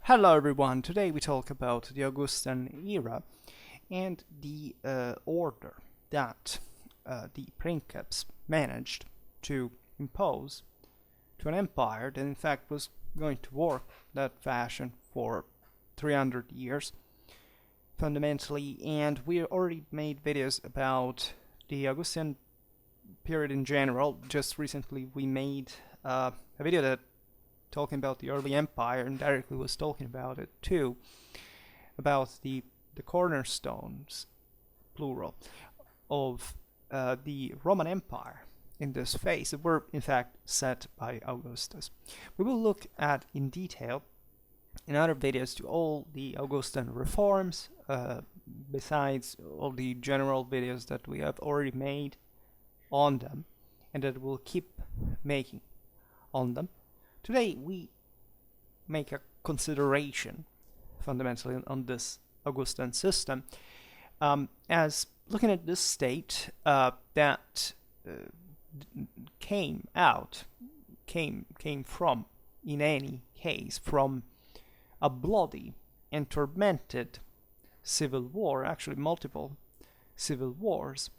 Hello everyone, today we talk about the Augustan era and the order that the princeps managed to impose to an empire that in fact was going to work that fashion for 300 years fundamentally, and we already made videos about the Augustan period in general. Just recently we made a video that talking about the early empire and directly was talking about it too, about the cornerstones, plural, of the Roman Empire in this phase that were in fact set by Augustus. We will look at in detail in other videos to all the Augustan reforms, besides all the general videos that we have already made on them and that we'll keep making on them. Today we make a consideration fundamentally on this Augustan system, as looking at this state that came from, in any case, from a bloody and tormented civil war, actually multiple civil wars,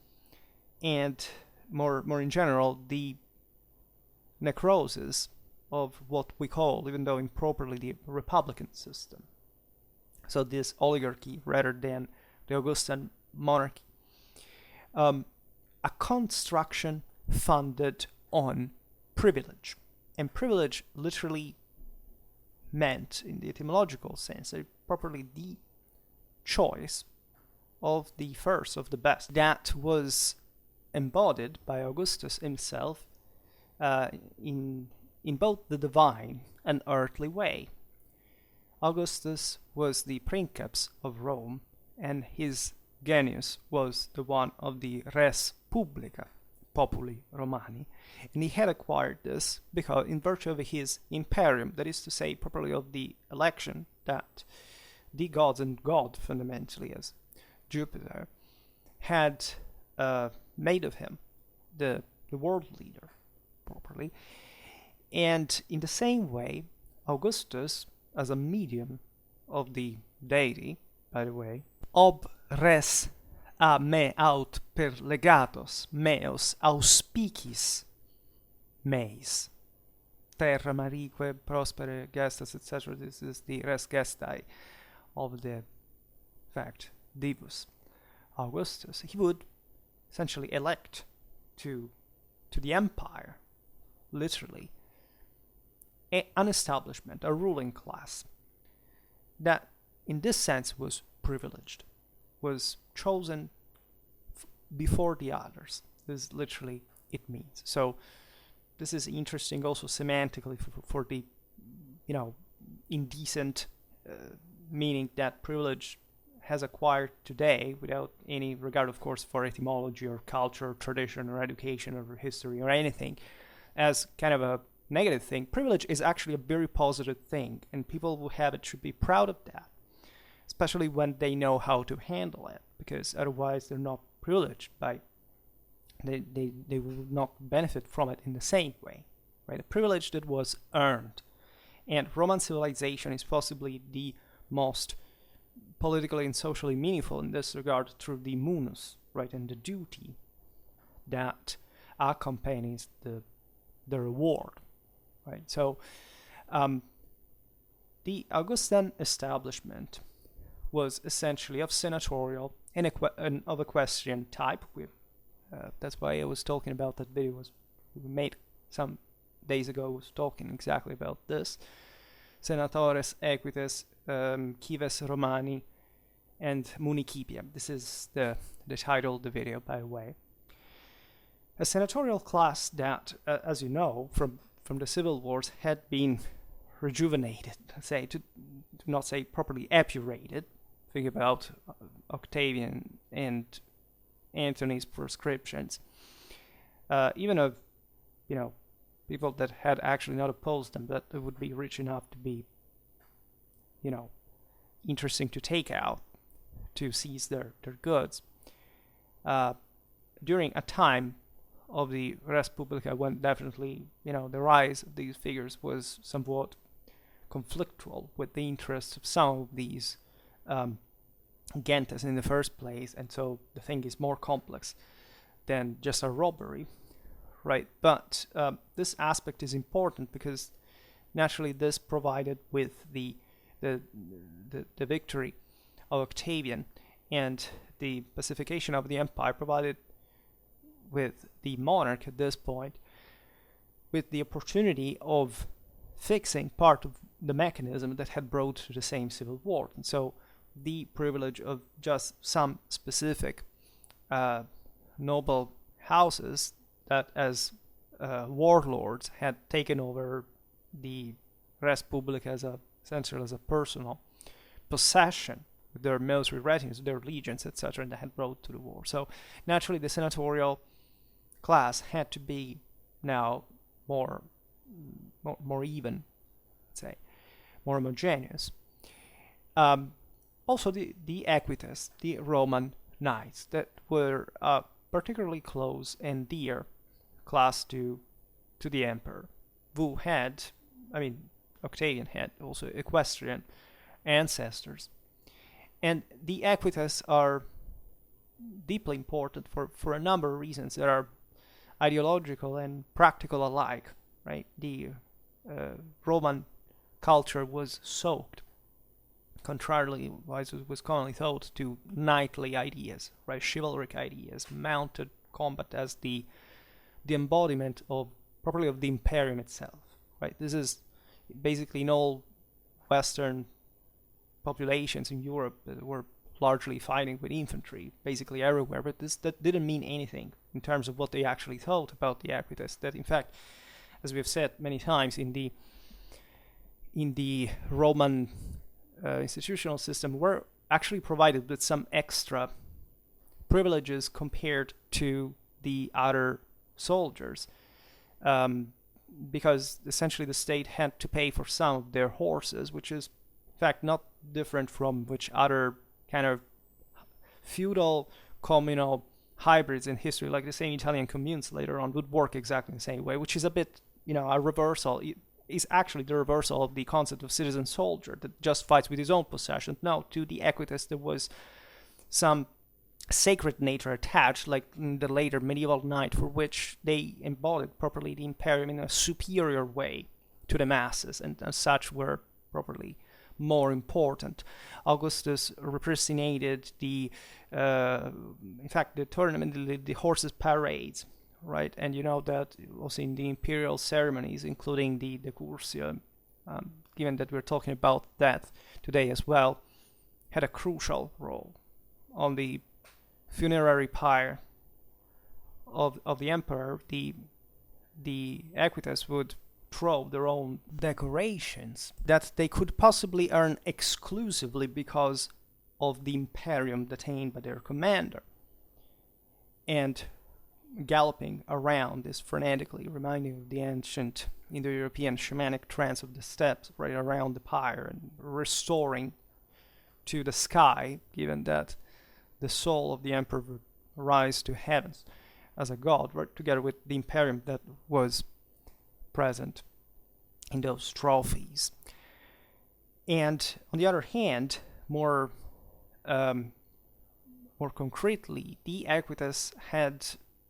and more in general the necrosis of what we call, even though improperly, the republican system. So this oligarchy rather than the Augustan monarchy. A construction funded on privilege. And privilege literally meant, in the etymological sense, properly the choice of the first, of the best. That was embodied by Augustus himself in both the divine and earthly way. Augustus was the princeps of Rome, and his genius was the one of the res publica populi Romani, and he had acquired this because in virtue of his imperium, that is to say, properly of the election that the gods and God fundamentally as Jupiter had made of him the world leader properly. And in the same way, Augustus, as a medium of the deity, by the way, ob res a me aut per legatos meos auspicis meis, terra marique prospere gestas, etc. This is the res gestae of the fact divus Augustus. He would essentially elect to the empire, literally, an establishment, a ruling class that in this sense was privileged, was chosen before the others. This is literally it means. So this is interesting also semantically for the indecent meaning that privilege has acquired today, without any regard, of course, for etymology or culture or tradition or education or history or anything, as kind of a negative thing. Privilege is actually a very positive thing, and people who have it should be proud of that, especially when they know how to handle it, because otherwise they're not privileged by they will not benefit from it in the same way, right? A privilege that was earned. And Roman civilization is possibly the most politically and socially meaningful in this regard through the munus, right, and the duty that accompanies the reward, right? So the Augustan establishment was essentially of senatorial and of equestrian type. That's why I was talking about that video we made some days ago, was talking exactly about this. Senatores, Equitas, Cives Romani, and Municipia. This is the title of the video, by the way. A senatorial class that, as you know, from the civil wars had been rejuvenated, to not say properly epurated. Think about Octavian and Antony's proscriptions. Even of, people that had actually not opposed them, but it would be rich enough to be, interesting to take out, to seize their goods. During a time of the res publica when definitely, the rise of these figures was somewhat conflictual with the interests of some of these gentes in the first place, and so the thing is more complex than just a robbery, right? But this aspect is important because naturally this provided with the victory of Octavian and the pacification of the empire provided with the monarch at this point with the opportunity of fixing part of the mechanism that had brought to the same civil war. And so the privilege of just some specific noble houses that as warlords had taken over the res publica essentially as a personal possession with their military retinues, their legions, etc., and that had brought to the war. So naturally the senatorial class had to be now more even, let's say, more homogeneous. Also the Equitas, the Roman knights that were particularly close and dear class to the emperor, who had, Octavian had also equestrian ancestors. And the Equitas are deeply important for a number of reasons that are ideological and practical alike, right? The Roman culture was soaked, contrarily as it was commonly thought, to knightly ideas, right? Chivalric ideas, mounted combat as the embodiment of properly of the Imperium itself, right? This is basically in all Western populations in Europe that were largely fighting with infantry, basically everywhere, but that didn't mean anything in terms of what they actually thought about the Equitas. That in fact, as we have said many times, in the Roman institutional system, were actually provided with some extra privileges compared to the other soldiers, because essentially the state had to pay for some of their horses, which is in fact not different from which other kind of feudal communal hybrids in history, like the same Italian communes later on, would work exactly the same way, which is a bit, a reversal. It is actually the reversal of the concept of citizen soldier that just fights with his own possession. No, to the Equitas there was some sacred nature attached, like in the later medieval knight, for which they embodied properly the Imperium in a superior way to the masses, and as such were properly more important. Augustus represented the tournament, the horses parades, right? And you know that also in the imperial ceremonies, including the Cursia, given that we're talking about that today as well, had a crucial role on the funerary pyre of the emperor. The Equitas would throw their own decorations that they could possibly earn exclusively because of the Imperium detained by their commander, and galloping around this frenetically, reminding of the ancient Indo-European shamanic trance of the steppes right around the pyre, and restoring to the sky, given that the soul of the emperor would rise to heavens as a god, right, together with the Imperium that was present in those trophies. And on the other hand, more concretely, the Equitas had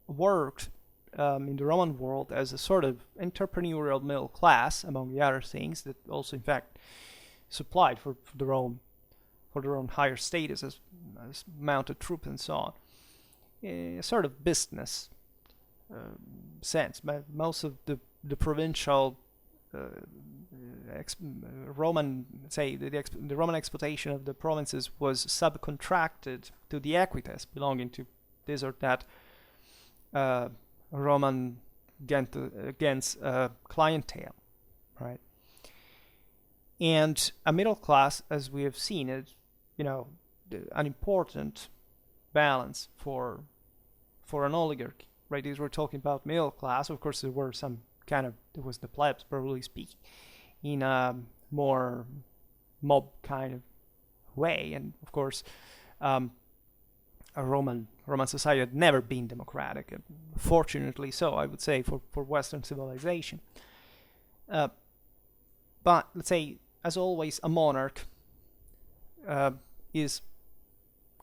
worked in the Roman world as a sort of entrepreneurial middle class, among the other things, that also in fact supplied for their own higher status as mounted troops and so on. A sort of business sense. Most of the provincial Roman, say the Roman exploitation of the provinces was subcontracted to the Equitas, belonging to this or that Roman against clientele, right? And a middle class, as we have seen, is an important balance for an oligarchy, right? These we're talking about middle class. Of course, there was the plebs, broadly speaking, in a more mob kind of way, and of course, a Roman society had never been democratic, fortunately so, I would say, for Western civilization. But let's say as always, a monarch is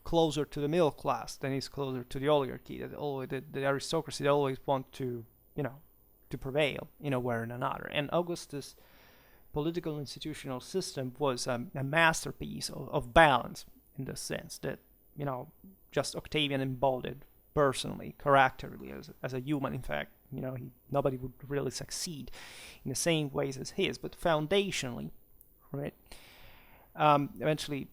closer to the middle class than is closer to the oligarchy. That always the aristocracy always want to, to prevail in a way or another. And Augustus' political institutional system was a masterpiece of balance, in the sense that, just Octavian embodied personally, characterly, as a human. In fact, nobody would really succeed in the same ways as his, but foundationally, right? Eventually,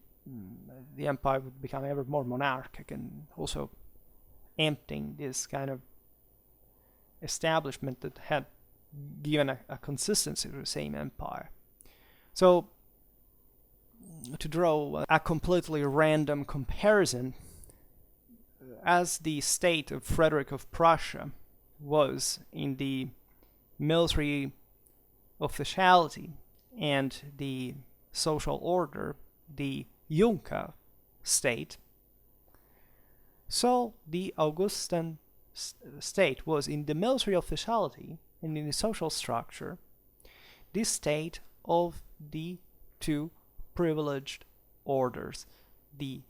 the empire would become ever more monarchic, and also emptying this kind of establishment that had given a consistency to the same empire. So, to draw a completely random comparison, as the state of Frederick of Prussia was in the military officiality and the social order, the Junker state, so the Augustan state was in the military officiality and in the social structure, this state of the two privileged orders, the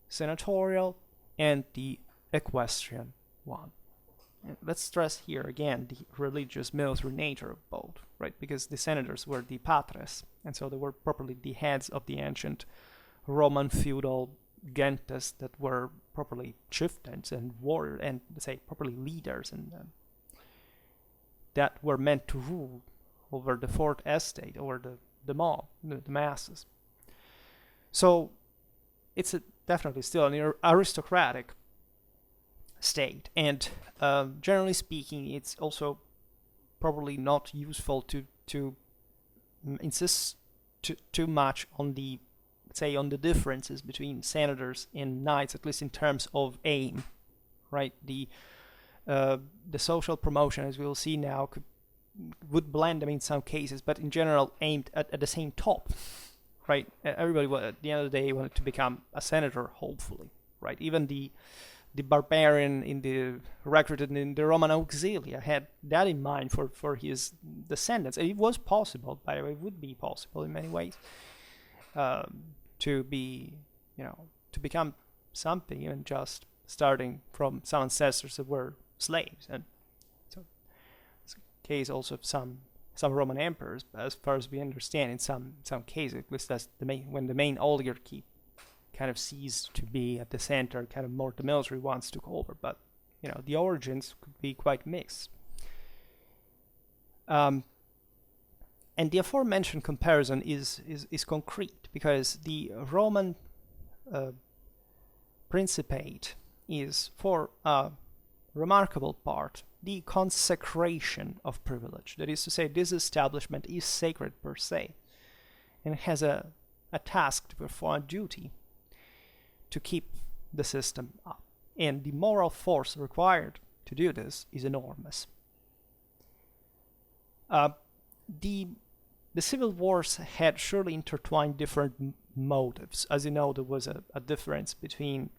senatorial and the equestrian one. And let's stress here again the religious military nature of both, right? Because the senators were the patres, and so they were properly the heads of the ancient Roman feudal gentes that were properly chieftains and warriors, and say properly leaders, and that were meant to rule over the fourth estate, over the mob, the masses. So it's definitely still an aristocratic state, and generally speaking, it's also probably not useful to insist too much on the, say, on the differences between senators and knights, at least in terms of aim, right? The social promotion, as we will see now, would blend them in some cases, but in general aimed at the same top, right? Everybody, at the end of the day, wanted to become a senator, hopefully, right? Even the barbarian recruited in the Roman auxilia had that in mind for his descendants. And it was possible, by the way, it would be possible in many ways, to be, to become something, even just starting from some ancestors that were slaves. And so it's a case also of some Roman emperors, as far as we understand, in some cases, at least that's when the main oligarchy kind of ceased to be at the center, kind of more the military ones took over. But the origins could be quite mixed. And the aforementioned comparison is concrete, because the Roman Principate is, for a remarkable part, the consecration of privilege. That is to say, this establishment is sacred per se, and has a task to perform, a duty to keep the system up. And the moral force required to do this is enormous. The civil wars had surely intertwined different motives. As you know, there was a difference between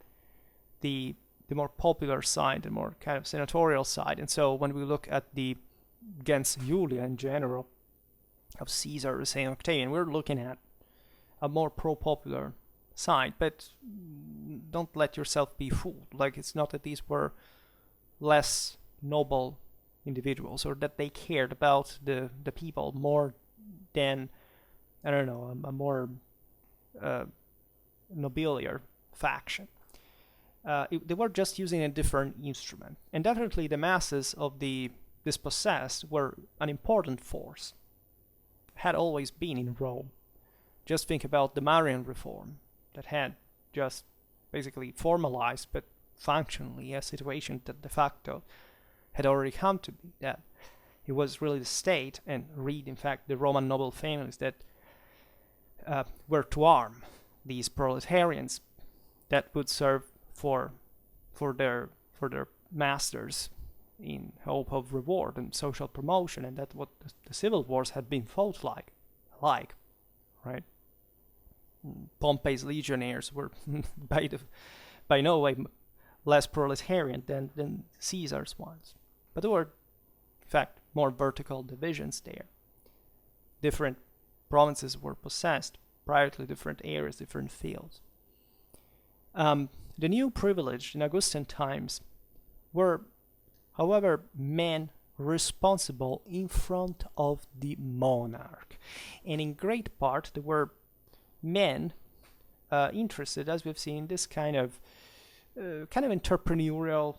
the more popular side, the more kind of senatorial side. And so when we look at the gens Julia in general, of Caesar, the Saint Octavian, we're looking at a more pro-popular side. But don't let yourself be fooled. Like, it's not that these were less noble individuals, or that they cared about the people more than, I don't know, a more nobiliar faction. They were just using a different instrument. And definitely the masses of the dispossessed were an important force. Had always been in Rome. Just think about the Marian reform that had just basically formalized, but functionally, a situation that de facto had already come to be, that it was really the state, and read in fact the Roman noble families, that were to arm these proletarians that would serve for their masters in hope of reward and social promotion. And that's what the civil wars had been fought like, right? Pompey's legionnaires were by no way less proletarian than Caesar's ones, but there were in fact more vertical divisions there, different provinces were possessed prior to different areas, different fields. The new privileged in Augustan times were, however, men responsible in front of the monarch, and in great part there were men interested, as we've seen, in this kind of entrepreneurial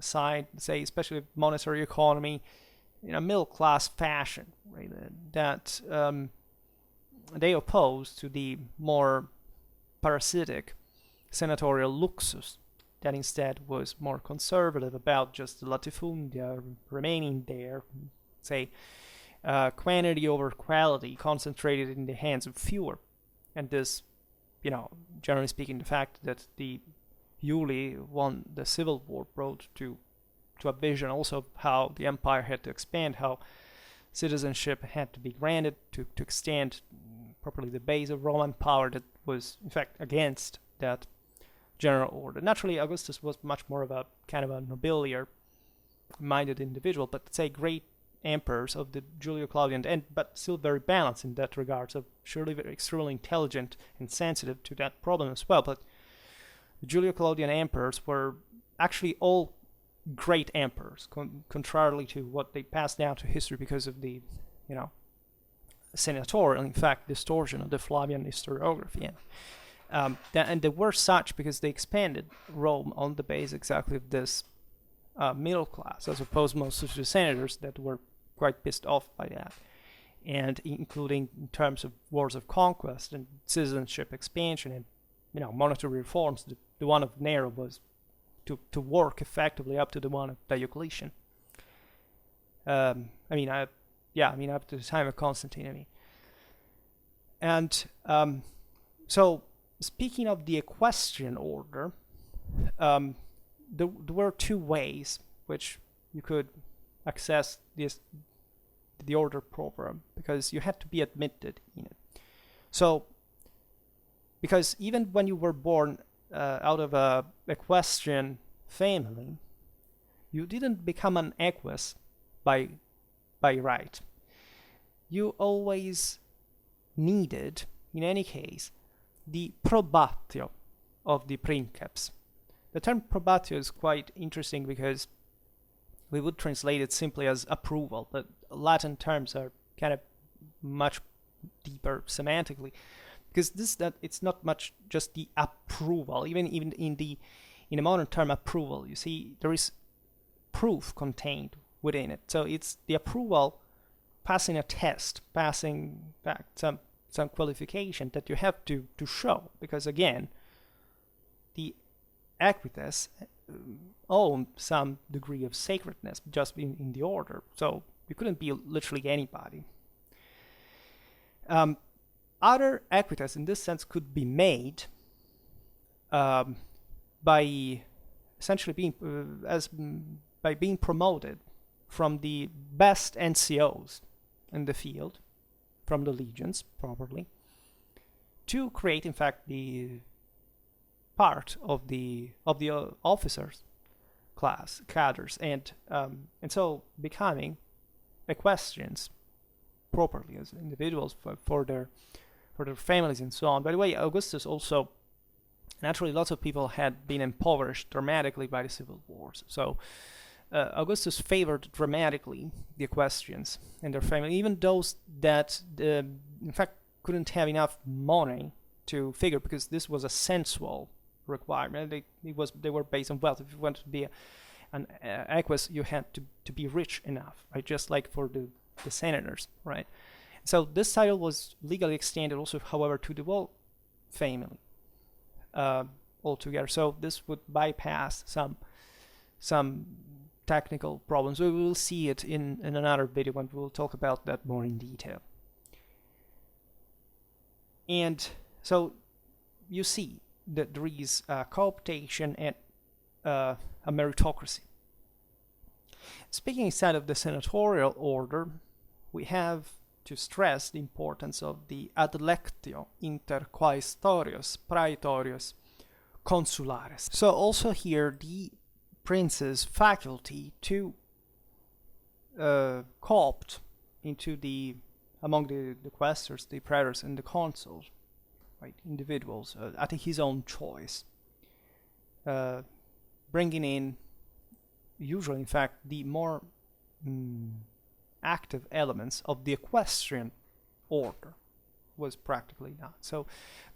side, say, especially monetary economy, in a middle-class fashion, right? That they opposed to the more parasitic senatorial luxus that instead was more conservative about just the latifundia remaining there, say, quantity over quality concentrated in the hands of fewer. And this, generally speaking, the fact that the Iuli won the civil war brought to a vision also of how the empire had to expand, how citizenship had to be granted to extend properly the base of Roman power that was, in fact, against that general order. Naturally, Augustus was much more of a kind of a nobiliar-minded individual, but say great emperors of the Julio-Claudian end, but still very balanced in that regard, so surely very extremely intelligent and sensitive to that problem as well. But the Julio-Claudian emperors were actually all great emperors, contrarily to what they passed down to history because of the, senatorial, in fact, distortion of the Flavian historiography. And they were such because they expanded Rome on the base exactly of this middle class, as opposed most of the senators that were quite pissed off by that, and including in terms of wars of conquest and citizenship expansion and monetary reforms. The one of Nero was to work effectively up to the one of Diocletian. Up to the time of Constantine. And so, speaking of the equestrian order, there were two ways which you could access the order proper, because you had to be admitted in it. So, because even when you were born out of a equestrian family, you didn't become an equus by right. You always needed, in any case, the probatio of the princeps. The term probatio is quite interesting because we would translate it simply as approval, but Latin terms are kind of much deeper semantically, because it's not much just the approval. Even in the modern term approval, you see there is proof contained within it. So it's the approval, passing a test, passing back some qualification that you have to show, because again, the Equitas owned some degree of sacredness just in the order, so you couldn't be literally anybody. Other Equitas in this sense could be made by essentially being promoted from the best NCOs in the field, from the legions properly, to create in fact the part of the officers class cadres, and so becoming equestrians properly as individuals for their families and so on. By the way, Augustus also, naturally, lots of people had been impoverished dramatically by the civil wars, so Augustus favored dramatically the equestrians and their family, even those that in fact couldn't have enough money to figure, because this was a sensual requirement. They were based on wealth. If you wanted to be an equus, you had to be rich enough, right? Just like for the senators, right? So this title was legally extended also, however, to the whole family altogether. So this would bypass some technical problems. We will see it in another video when we'll talk about that more in detail. And so you see that there is cooptation and a meritocracy. Speaking instead of the senatorial order, we have to stress the importance of the adlectio inter quaestorios, praetorios, consulares. So also here the prince's faculty to co-opt into the among the quaestors, the praetors, and the consuls, right, individuals at his own choice, bringing in usually, in fact, the more active elements of the equestrian order was practically done. So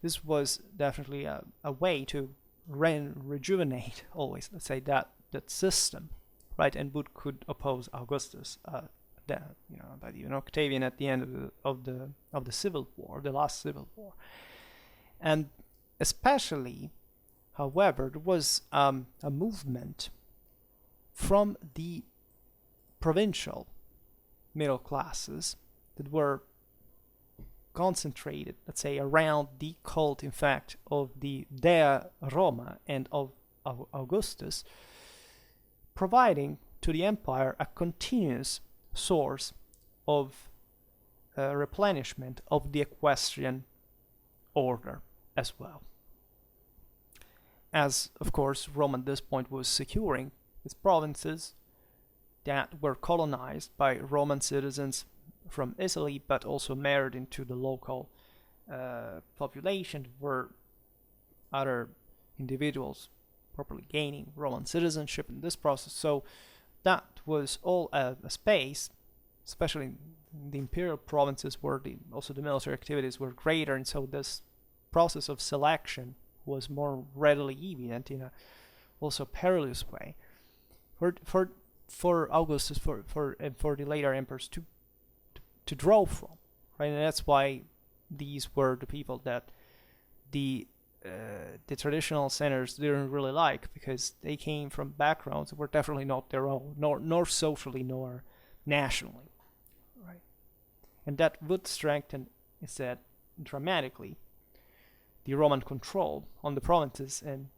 this was definitely a way to rejuvenate always, let's say, that system, right, and could oppose Augustus, by even Octavian at the end of the civil war, the last civil war, and especially, however, there was a movement from the provincial middle classes that were concentrated, let's say, around the cult, in fact, of the Dea Roma and of Augustus, providing to the empire a continuous source of replenishment of the equestrian order as well. As, of course, Rome at this point was securing its provinces that were colonized by Roman citizens from Italy, but also married into the local population, were other individuals properly gaining Roman citizenship in this process. So that was all a space, especially in the imperial provinces, where also the military activities were greater, and so this process of selection was more readily evident in a also perilous way for Augustus, for the later emperors to draw from, right? And that's why these were the people that the traditional senators didn't really like, because they came from backgrounds that were definitely not their own, nor socially nor nationally, right? And that would strengthen, instead, dramatically, the Roman control on the provinces, and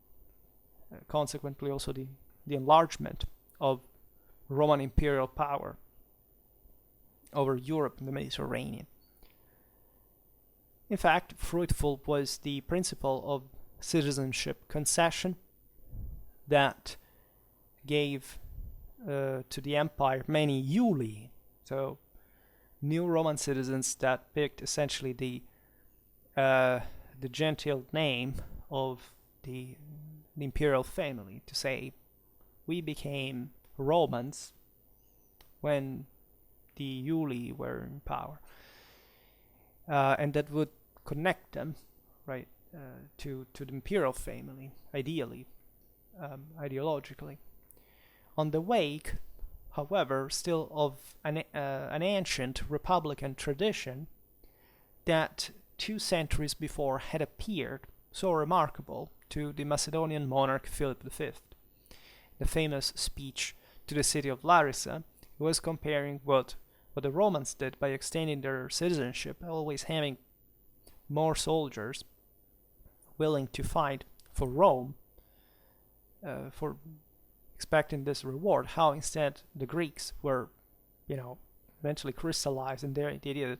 consequently also the enlargement of Roman imperial power over Europe and the Mediterranean. In fact, fruitful was the principle of citizenship concession that gave to the empire many iuli, so new Roman citizens that picked essentially the gentile name of the imperial family, to say we became Romans when the iuli were in power, and that would connect them, right, to the imperial family, ideally, ideologically. On the wake, however, still of an ancient republican tradition that 2 centuries before had appeared so remarkable to the Macedonian monarch Philip V. The famous speech to the city of Larissa was comparing what the Romans did by extending their citizenship, always having more soldiers willing to fight for Rome, for expecting this reward, how instead the Greeks were, eventually crystallized in the idea that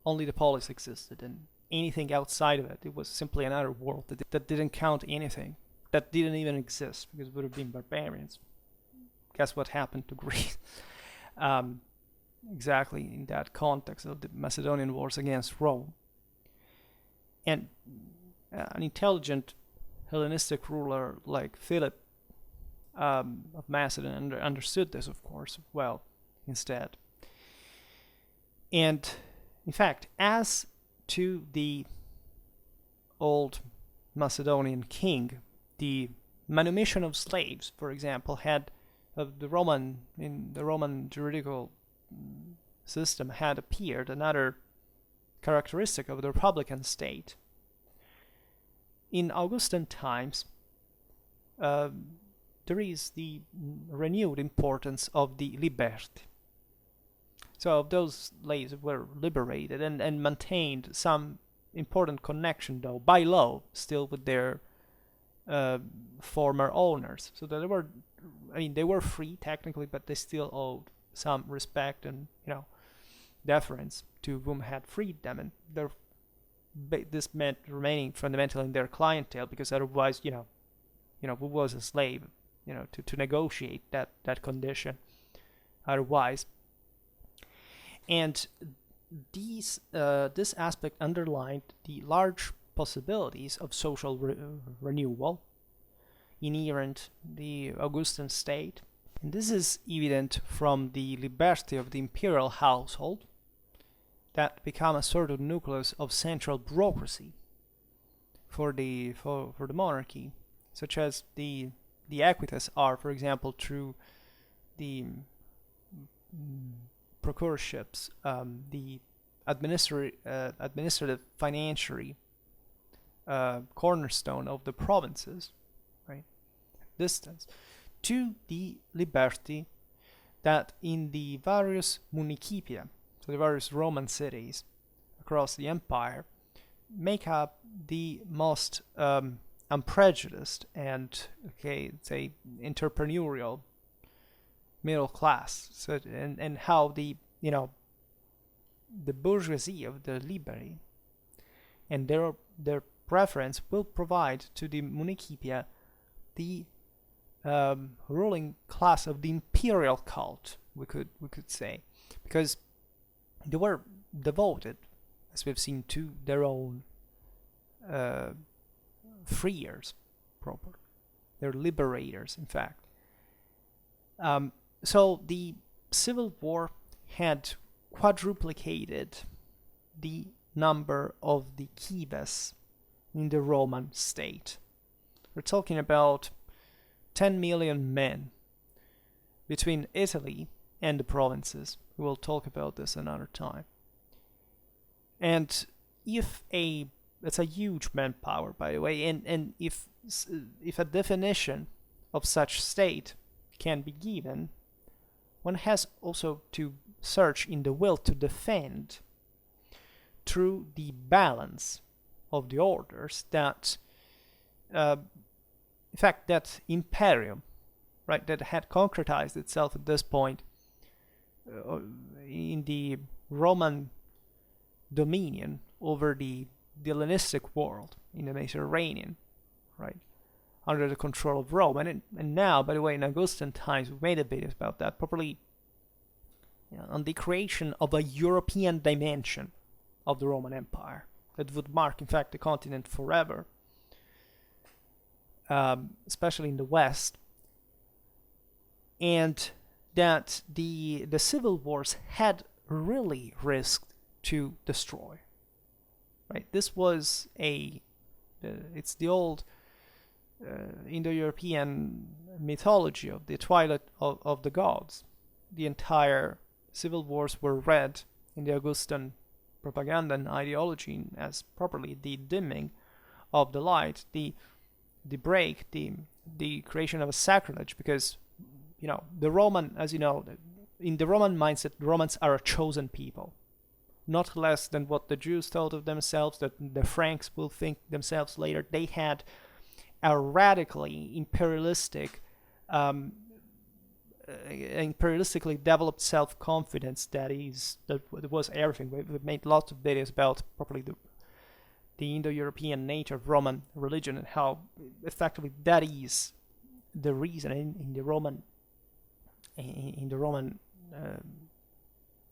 only the polis existed, and anything outside of it, it was simply another world that didn't count anything, that didn't even exist, because it would have been barbarians. Guess what happened to Greece? Exactly in that context of the Macedonian wars against Rome. And an intelligent Hellenistic ruler like Philip of Macedon understood this, of course, well, instead. And in fact, as to the old Macedonian king, the manumission of slaves, for example, had in the Roman juridical system had appeared another characteristic of the republican state. In Augustan times, there is the renewed importance of the liberti. So those slaves were liberated and maintained some important connection, though by law, still with their former owners. So that they were free technically, but they still owed some respect and deference to whom had freed them, and this meant remaining fundamentally in their clientele, because otherwise, who was a slave, to negotiate that condition otherwise. And this aspect underlined the large possibilities of social renewal inherent the Augustan state, and this is evident from the liberty of the imperial household that become a sort of nucleus of central bureaucracy for the monarchy, such as the Equitas are, for example, through the procurorships, the administrative financiary cornerstone of the provinces, right? Distance to the liberty that in the various municipia, so the various Roman cities across the empire, make up the most unprejudiced and, okay, say, entrepreneurial middle class. So and how the the bourgeoisie of the liberty and their preference will provide to the municipia the ruling class of the imperial cult, we could say, because they were devoted, as we've seen, to their own freers, proper, they're liberators, in fact. So the civil war had quadruplicated the number of the cives in the Roman state. We're talking about 10 million men between Italy and the provinces. We will talk about this another time. And if that's a huge manpower, by the way, and if a definition of such state can be given, one has also to search in the will to defend through the balance of the orders that, in fact, that Imperium, right, that had concretized itself at this point in the Roman dominion over the Hellenistic world in the Mediterranean, right, under the control of Rome. And now, by the way, in Augustan times, we made a video about that, properly, on the creation of a European dimension of the Roman Empire that would mark, in fact, the continent forever, especially in the West, and that the civil wars had really risked to destroy. Right, this was it's the old Indo-European mythology of the twilight of the gods. The entire civil wars were read in the Augustan propaganda and ideology as properly the dimming of the light, the break, the creation of a sacrilege, because the Roman, as you know, in the Roman mindset, the Romans are a chosen people, not less than what the Jews thought of themselves, that the Franks will think themselves later. They had a radically imperialistically developed self-confidence that was everything. We've made lots of videos about properly the Indo-European nature of Roman religion and how effectively that is the reason in the Roman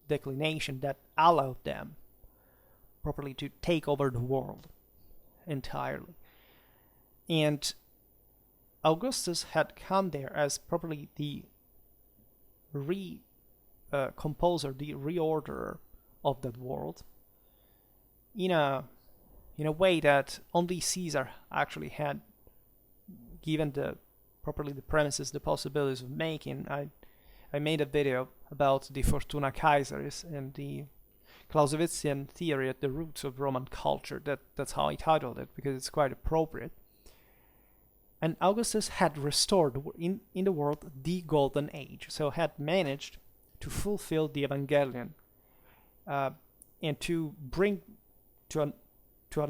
declination that allowed them properly to take over the world entirely. And Augustus had come there as properly the composer, the reorderer of that world, in a way that only Caesar actually had given the premises, the possibilities of making. I made a video about the Fortuna Caesaris and the Clausewitzian theory at the roots of Roman culture. That's how I titled it, because it's quite appropriate. And Augustus had restored in the world the Golden Age, so had managed to fulfill the Evangelion and to bring to an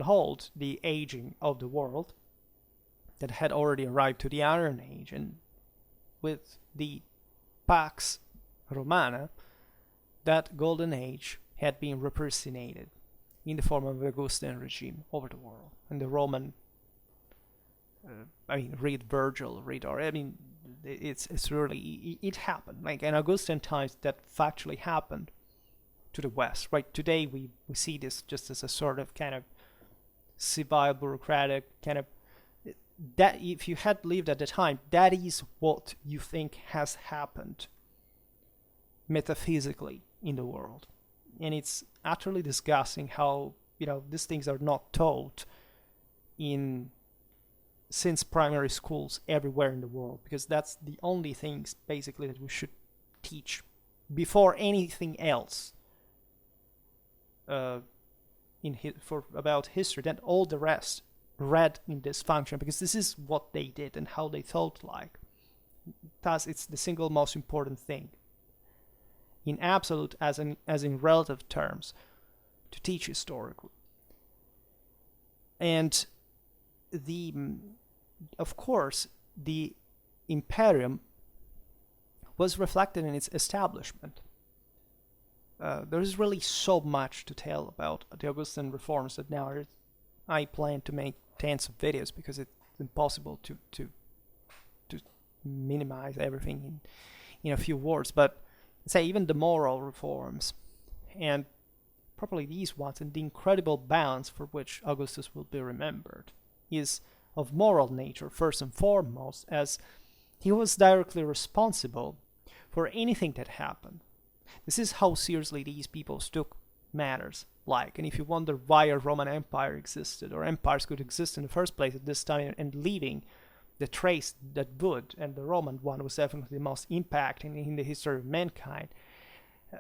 halt the aging of the world that had already arrived to the Iron Age. And with the Pax Romana, that Golden Age had been repersonated in the form of the Augustan regime over the world. And the Roman, read Virgil, it's really, it happened. Like in Augustan times, that factually happened to the West, right? Today we see this just as a sort of kind of civil bureaucratic kind of, that if you had lived at the time, that is what you think has happened metaphysically in the world. And it's utterly disgusting how, these things are not taught since primary schools everywhere in the world, because that's the only things basically that we should teach before anything else about history. Then all the rest read in this function, because this is what they did and how they thought like. Thus, it's the single most important thing in absolute as in relative terms to teach historically. And of course, the Imperium was reflected in its establishment. There is really so much to tell about the Augustan reforms that now I plan to make tens of videos, because it's impossible to minimize everything in a few words. But say even the moral reforms, and probably these ones, and the incredible balance for which Augustus will be remembered, is of moral nature first and foremost, as he was directly responsible for anything that happened. This is how seriously these people took matters like. And if you wonder why a Roman Empire existed, or empires could exist in the first place at this time, and leaving the trace that would, and the Roman one was definitely the most impacting in the history of mankind,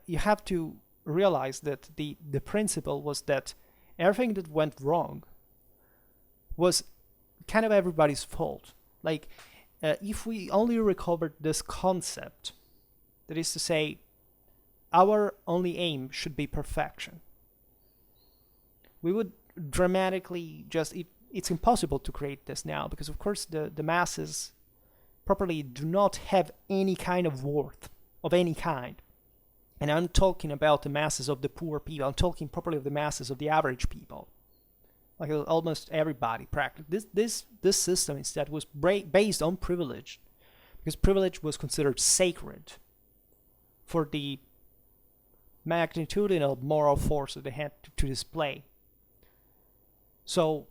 you have to realize that the principle was that everything that went wrong was kind of everybody's fault. Like, if we only recovered this concept, that is to say, our only aim should be perfection, we would dramatically it's impossible to create this now, because of course the masses properly do not have any kind of worth of any kind. And I'm talking about the masses of the poor people. I'm talking properly of the masses of the average people, like almost everybody practically. This system instead was based on privilege, because privilege was considered sacred for the magnitudinal moral force that they had to display. So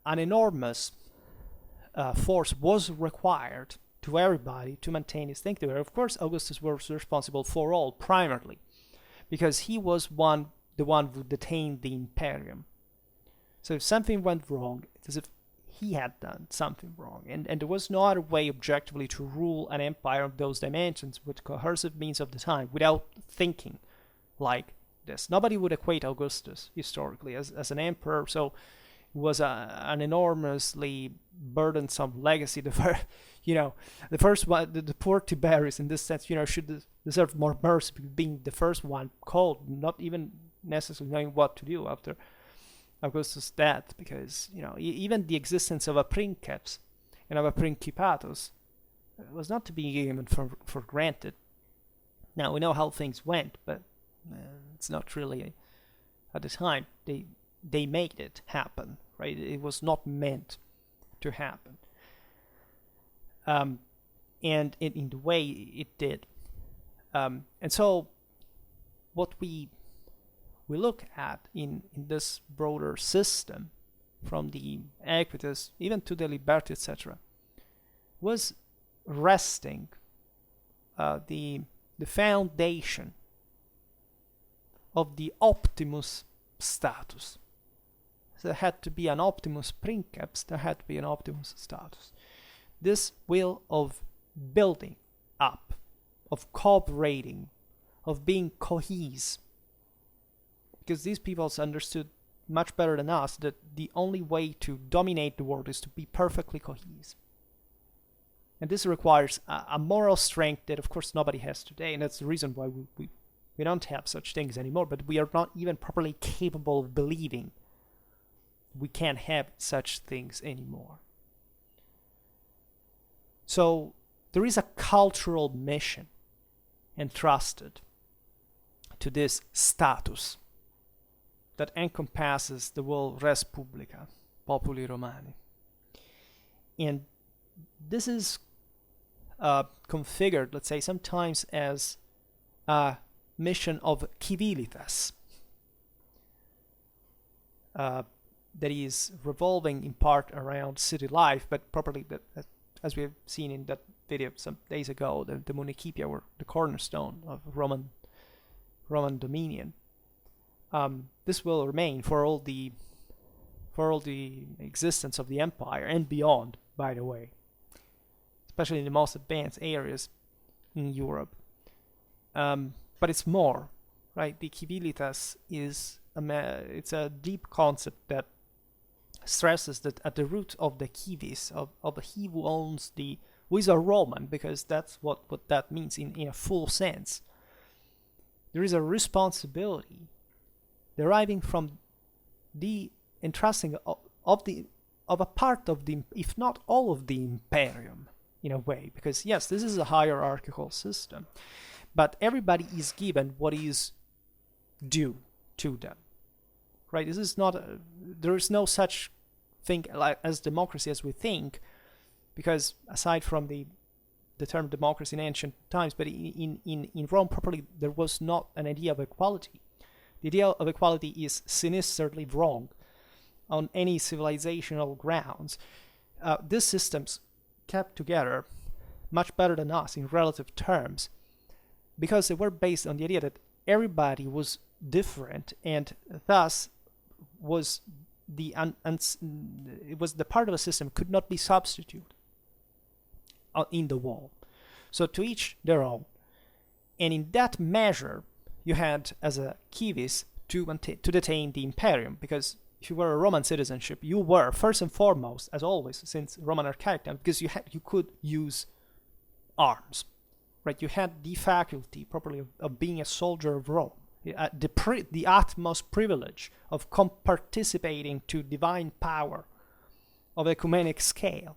an enormous force was required to everybody to maintain his thinking. Of course, Augustus was responsible for all primarily, because he was the one who detained the Imperium. So if something went wrong, it's as if he had done something wrong, and there was no other way objectively to rule an empire of those dimensions with coercive means of the time without thinking like this. Nobody would equate Augustus historically as an emperor, so it was an enormously burdensome legacy. The first one, the poor Tiberius in this sense, should deserve more mercy, being the first one called, not even necessarily knowing what to do after Augustus' death, because even the existence of a princeps and of a principatus was not to be given for granted. Now we know how things went, but it's not really at the time they made it happen, right? It was not meant to happen, and in the way it did, and so what we look at in this broader system, from the Equitas even to the Liberators, etc., was resting the foundation of the optimus status. So there had to be an optimus princeps, there had to be an optimus status. This will of building up, of cooperating, of being cohesive, because these peoples understood much better than us that the only way to dominate the world is to be perfectly cohesive. And this requires a moral strength that of course nobody has today, and that's the reason why we don't have such things anymore, but we are not even properly capable of believing we can't have such things anymore. So there is a cultural mission entrusted to this status that encompasses the whole res publica, populi Romani. And this is configured, let's say, sometimes as a mission of Kibilitas, that is revolving in part around city life, but properly, as we have seen in that video some days ago, the Municipia were the cornerstone of Roman dominion. This will remain for all the existence of the empire and beyond, by the way, especially in the most advanced areas in Europe. But it's more, right? The Kibilitas is it's a deep concept that stresses that at the root of the Kivis, of he who owns who is a Roman, because that's what that means in a full sense. There is a responsibility deriving from the entrusting of a part of the, if not all of the Imperium, in a way, because yes, this is a hierarchical system, but everybody is given what is due to them, right? This is not there is no such thing as democracy as we think, because aside from the term democracy in ancient times, but in Rome properly, there was not an idea of equality. The idea of equality is sinisterly wrong on any civilizational grounds. These systems kept together much better than us in relative terms, because they were based on the idea that everybody was different, and thus was it was the part of a system could not be substituted in the wall. So to each their own. And in that measure, you had as a civis to detain the Imperium, because if you were a Roman citizenship, you were first and foremost, as always since Roman archaic time, because you could use arms, right? You had the faculty properly of being a soldier of Rome, the utmost privilege of participating to divine power of ecumenic scale.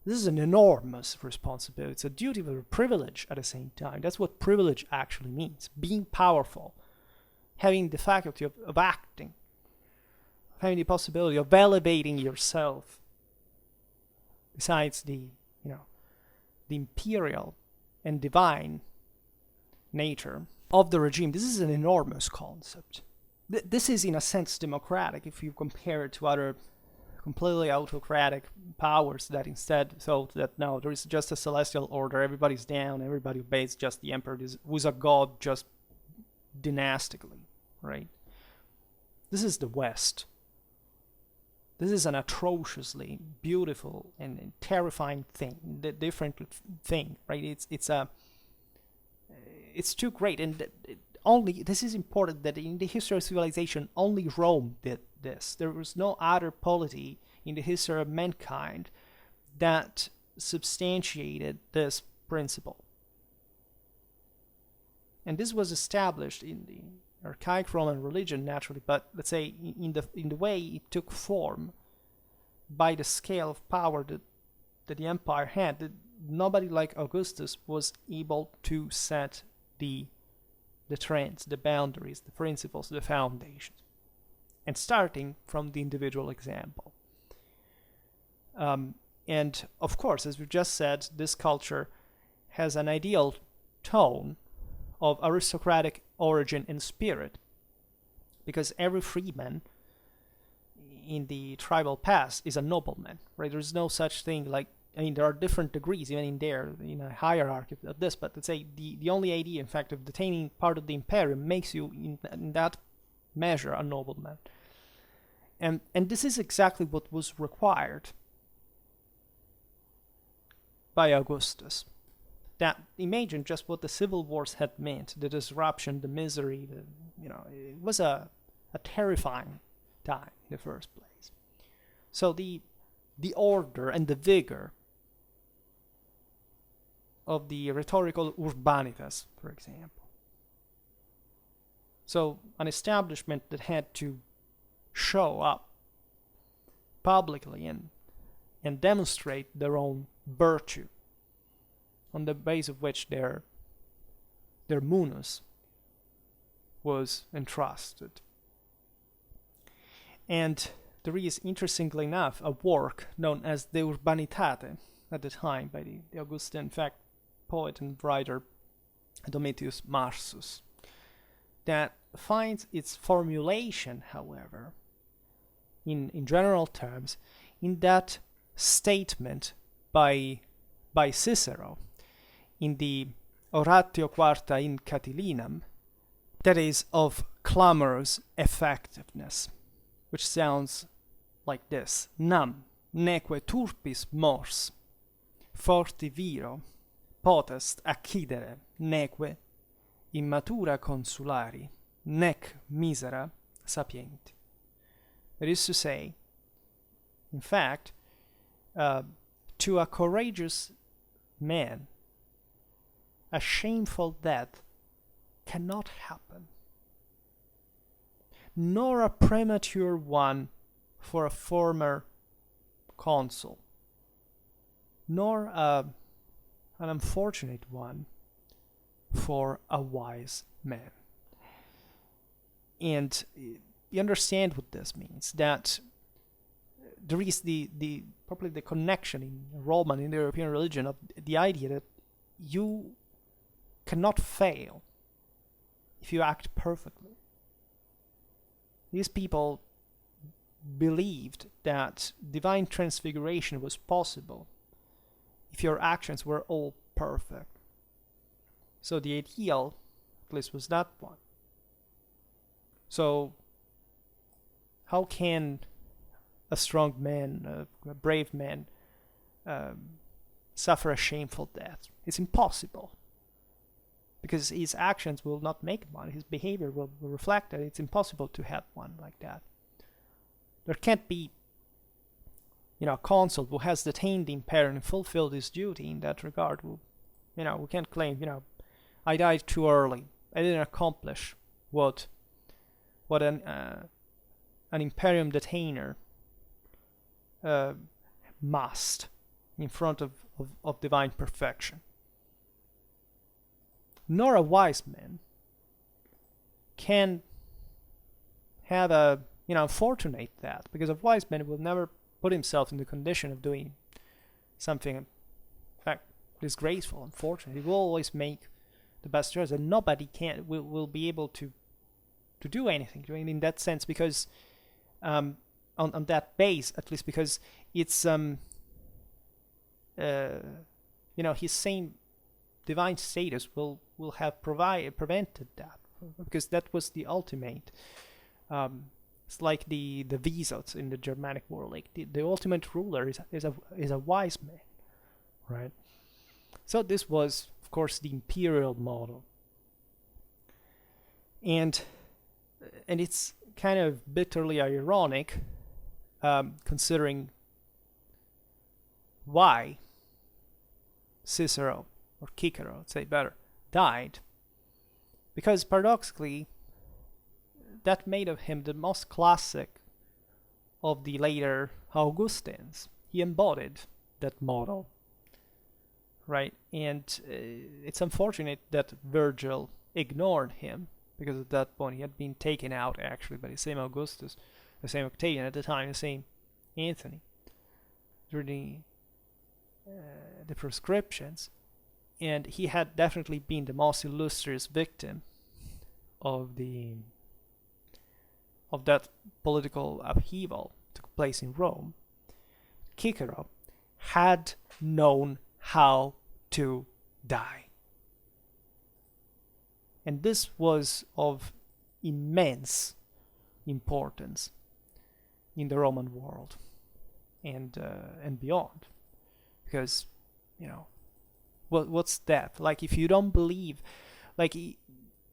This is an enormous responsibility. It's a duty but a privilege at the same time. That's what privilege actually means: being powerful, having the faculty of acting, having the possibility of elevating yourself. Besides the imperial and divine nature of the regime, this is an enormous concept. This is, in a sense, democratic if you compare it to other completely autocratic powers that instead thought that no, there is just a celestial order, everybody's down, everybody obeys just the emperor, who's a god just dynastically, right? This is the West. This is an atrociously beautiful and terrifying thing, the different thing, right? It's too great, and this is important, that in the history of civilization, only Rome did this. There was no other polity in the history of mankind that substantiated this principle. And this was established in the archaic Roman religion, naturally, but let's say in the way it took form by the scale of power that the empire had, that nobody like Augustus was able to set the trends, the boundaries, the principles, the foundations, and starting from the individual example. And of course, as we just said, this culture has an ideal tone of aristocratic origin and spirit, because every freeman in the tribal past is a nobleman, right? There's no such thing like, there are different degrees even in a hierarchy of this, but let's say the only idea, in fact, of detaining part of the Imperium makes you, in that measure, a nobleman. And this is exactly what was required by Augustus. That, imagine just what the civil wars had meant, the disruption, the misery, it was a terrifying time in the first place. So the order and the vigor of the rhetorical Urbanitas, for example. So an establishment that had to show up publicly and demonstrate their own virtue, on the base of which their munus was entrusted. And there is, interestingly enough, a work known as De Urbanitate at the time by the Augustan, in fact, poet and writer Domitius Marsus. that finds its formulation, however, in general terms, in that statement by Cicero in the Oratio Quarta in Catilinam, that is of clamorous effectiveness, which sounds like this: Nam neque turpis mors forti viro potest accidere neque immatura consulari nec misera sapienti. That is to say, in fact, to a courageous man, a shameful death cannot happen, nor a premature one for a former consul, nor an unfortunate one for a wise man. And you understand what this means, that there is probably the connection in Roman, in the European religion, of the idea that you cannot fail if you act perfectly. These people believed that divine transfiguration was possible if your actions were all perfect. So the ideal, at least, was that one. So how can a strong man, a brave man, suffer a shameful death? It's impossible, because his actions will not make one. His behavior will reflect that. It's impossible to have one like that. There can't be, a consul who has detained the Imperium and fulfilled his duty in that regard. We can't claim, I died too early. I didn't accomplish what an Imperium detainer must in front of divine perfection. Nor a wise man can have a fortunate that, because a wise man will never put himself in the condition of doing something, in fact, disgraceful, unfortunate. He will always make the best choice, and nobody will be able to do anything in that sense, because on that base, at least, because it's his same divine status will have prevented that, because that was the ultimate. It's like the Visots in the Germanic world. Like the ultimate ruler is a wise man, right? So this was, of course, the imperial model, and it's kind of bitterly ironic, considering why Cicero, or Cicero, I'd say better, died, because paradoxically, that made of him the most classic of the later Augustans. He embodied that model, right? And it's unfortunate that Virgil ignored him, because at that point he had been taken out actually by the same Augustus, the same Octavian at the time, the same Anthony, during the proscriptions, and he had definitely been the most illustrious victim of that political upheaval that took place in Rome. Cicero had known how to die, and this was of immense importance in the Roman world and beyond, because what's that? Like, if you don't believe, like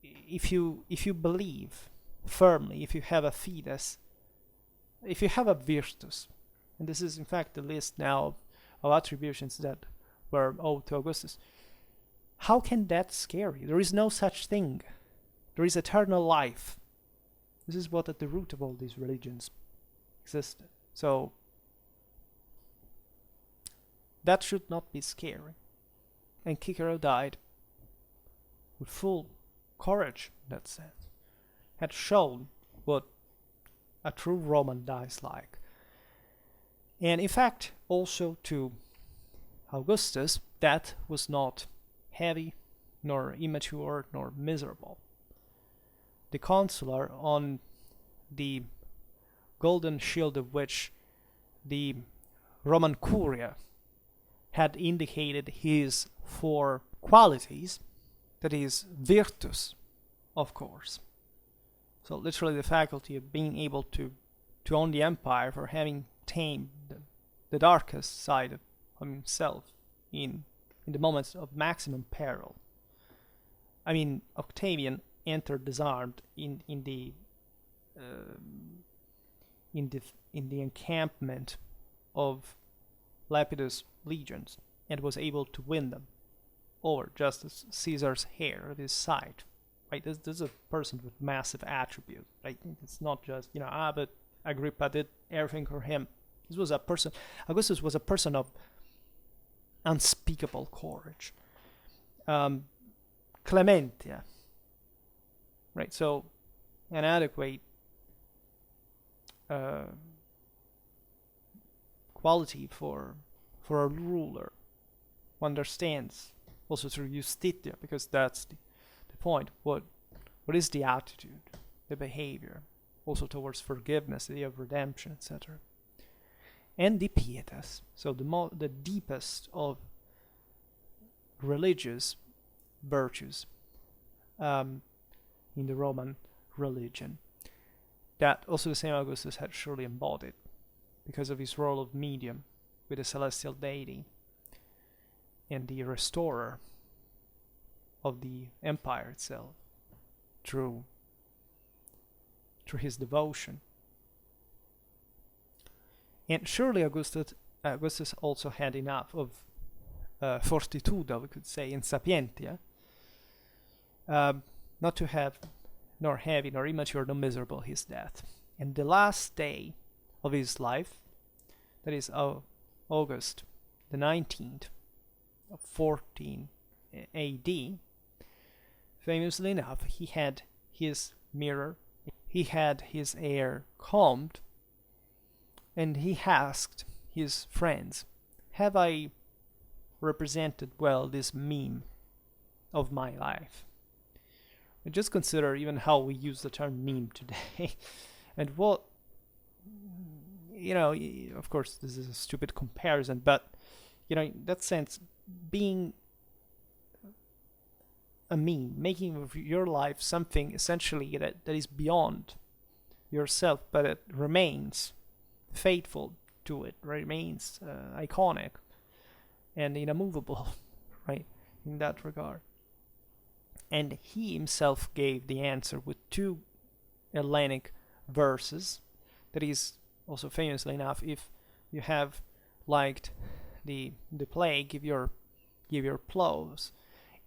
if you believe firmly, if you have a fides, if you have a virtus, and this is in fact the list now of attributions that were owed to Augustus, how can that scare you? There is no such thing. There is eternal life. This is what at the root of all these religions existed. So that should not be scary. And Cicero died with full courage in that sense. Had shown what a true Roman dies like. And in fact, also to Augustus, that was not heavy, nor immature, nor miserable. the consular on the golden shield of which the Roman Curia had indicated his 4 qualities, that is, virtus, of course. So literally the faculty of being able to own the empire, for having tamed the darkest side of himself in the moments of maximum peril. I mean, Octavian entered disarmed in the encampment of Lepidus' legions and was able to win them over just as Caesar's hair of his side. Right? This is a person with massive attributes. Right? It's not just but Agrippa did everything for him. This was a person. Augustus was a person of unspeakable courage. Clementia. Right. So, an adequate quality for a ruler who understands also through justitia, because that's the point. What is the attitude, the behavior, also towards forgiveness, the idea of redemption, etc. And the pietas, so the deepest of religious virtues in the Roman religion, that also the same Augustus had surely embodied because of his role of medium with the celestial deity and the restorer of the empire itself through his devotion. And surely Augustus also had enough of fortitudo, we could say, in sapientia, not to have nor heavy nor immature nor miserable his death. And the last day of his life, that is August the 19th of 14 AD, famously enough, he had his mirror, he had his hair combed, and he asked his friends, have I represented well this meme of my life? And just consider even how we use the term meme today. And what, of course this is a stupid comparison, but in that sense, being a meme, making of your life something essentially that is beyond yourself, but it remains faithful to it, remains iconic and immovable, right, in that regard. And he himself gave the answer with 2 Hellenic verses, that is also famously enough, if you have liked the play, give your applause,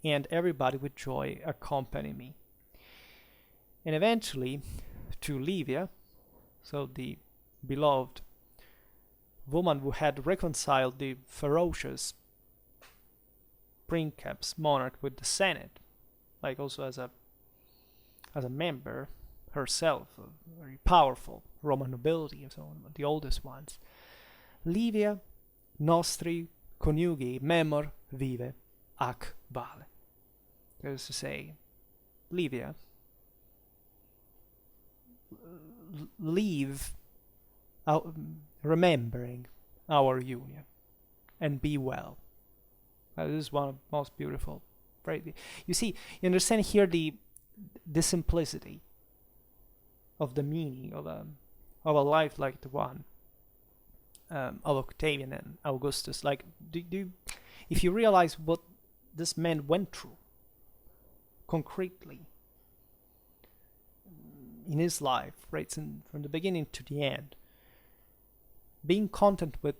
and everybody with joy accompany me. And eventually to Livia, so the beloved woman who had reconciled the ferocious princeps monarch with the Senate, like also as a member herself, a very powerful Roman nobility and so on, the oldest ones. Livia nostri coniugi memor vive ac vale. That is to say, Livia, live remembering our union and be well. This is one of the most beautiful. Right? You see, you understand here the simplicity of the meaning of a life like the one of Octavian and Augustus. Like, if you realize what this man went through concretely in his life, right, from the beginning to the end, being content with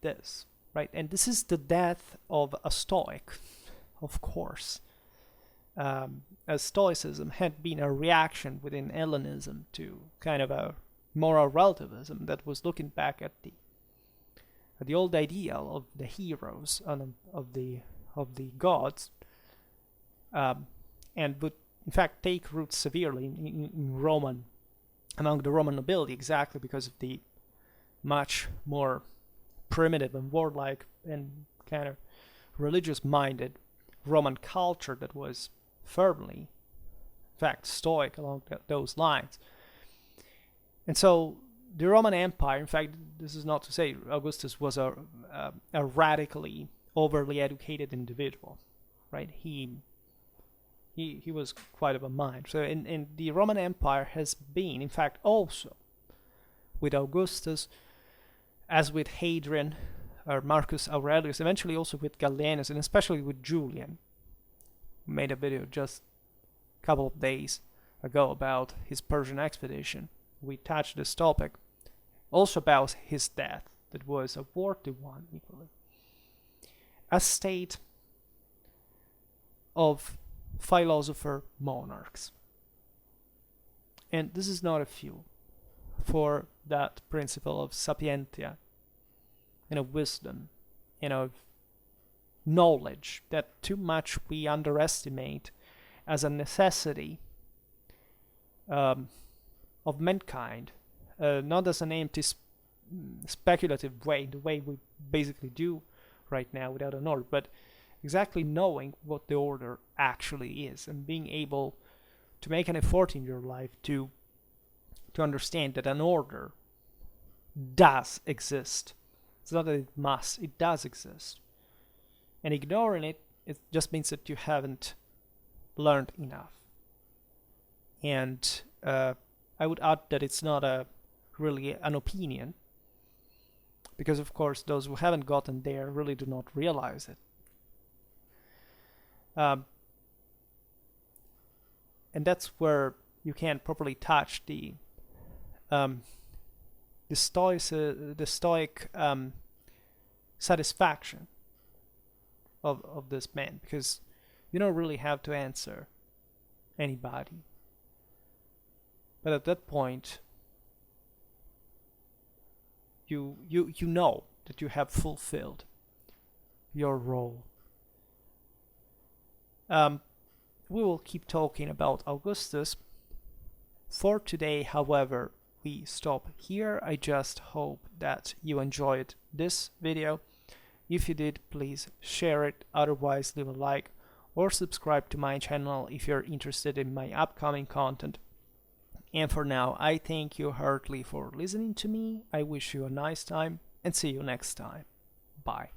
this, right, and this is the death of a Stoic, of course. As Stoicism had been a reaction within Hellenism to kind of a moral relativism that was looking back at the old ideal of the heroes and of the gods, and would in fact take root severely among the Roman nobility, exactly because of the much more primitive and warlike and kind of religious-minded Roman culture that was firmly in fact, Stoic along those lines. And so the Roman Empire, in fact, this is not to say Augustus was a radically overly educated individual, right? He was quite of a mind. So in the Roman Empire has been, in fact, also with Augustus, as with Hadrian or Marcus Aurelius, eventually also with Gallienus, and especially with Julian. We made a video just a couple of days ago about his Persian expedition. We touched this topic, also about his death, that was a worthy one equally. A state of philosopher monarchs. And this is not a few for that principle of sapientia, and of wisdom, and of knowledge that too much we underestimate as a necessity of mankind, not as an empty speculative way, the way we basically do right now without an order, but exactly knowing what the order actually is and being able to make an effort in your life to understand that an order does exist. It's not that it must, it does exist. And ignoring it, it just means that you haven't learned enough. And I would add that it's not really an opinion, because of course those who haven't gotten there really do not realize it. And that's where you can't properly touch the Stoic satisfaction of this man, because you don't really have to answer anybody. But at that point, you know that you have fulfilled your role. We will keep talking about Augustus. For today, however, we stop here. I just hope that you enjoyed this video. If you did, please share it. Otherwise, leave a like or subscribe to my channel if you're interested in my upcoming content. And for now, I thank you heartily for listening to me. I wish you a nice time and see you next time. Bye.